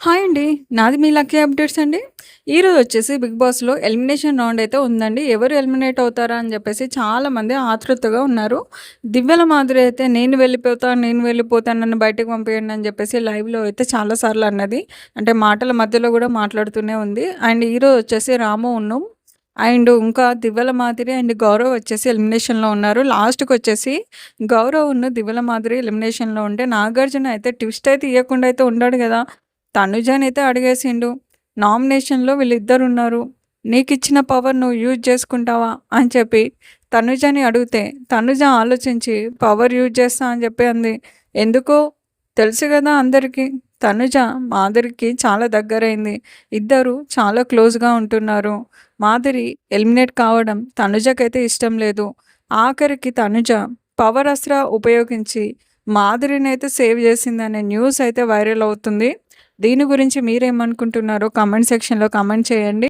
Hi అండి. నాది మీ lucky updates అండి. ఈరోజు వచ్చేసి 'బిగ్ బాస్‌లో' ఎలిమినేషన్ రౌండ్ అయితే ఉందండి. ఎవరు ఎలిమినేట్ అవుతారా అని చెప్పేసి చాలామంది ఆతృతగా ఉన్నారు. దివ్యల మాధురి అయితే నేను వెళ్ళిపోతాను నన్ను బయటకి పంపేయండి అని చెప్పేసి లైవ్‌లో అయితే చాలా సార్లు అన్నది. అంటే మాటల మధ్యలో కూడా మాట్లాడుతూనే ఉంది. అండ్ ఈరోజు వచ్చేసి అండ్ ఇంకా దివ్యల మాధురి అండ్ గౌరవ్ వచ్చేసి ఎలిమినేషన్‌లో ఉన్నారు. లాస్ట్‌కొచ్చేసి దివ్యల మాధురి ఎలిమినేషన్‌లో ఉంటే నాగార్జున అయితే ట్విస్ట్ అయితే ఇయ్యకుండా అయితే ఉండడు కదా! తనుజనైతే అడిగేసిండు. నామినేషన్‌లో వీళ్ళిద్దరున్నారు. నీకిచ్చిన పవర్ నువ్వు యూజ్ చేసుకుంటావా? అని చెప్పి తనుజని అడిగితే, తనుజ ఆలోచించి పవర్ యూజ్ చేస్తా అని చెప్పి అంది. ఎందుకో తెలుసు గదా అందరికీ. తనుజ మాధురికి చాలా దగ్గరైంది. ఇద్దరు చాలా క్లోజ్‌గా ఉంటున్నారు. మాధురి ఎలిమినేట్ కావడం తనుజకైతే ఇష్టం లేదు. ఆఖరికి తనుజ పవర్ అస్త్ర ఉపయోగించి మాధురినైతే సేవ్ చేసిందనే న్యూస్ అయితే వైరల్ అవుతుంది. దీని గురించి మీరేమనుకుంటున్నారో కామెంట్ సెక్షన్‌లో కామెంట్ చేయండి.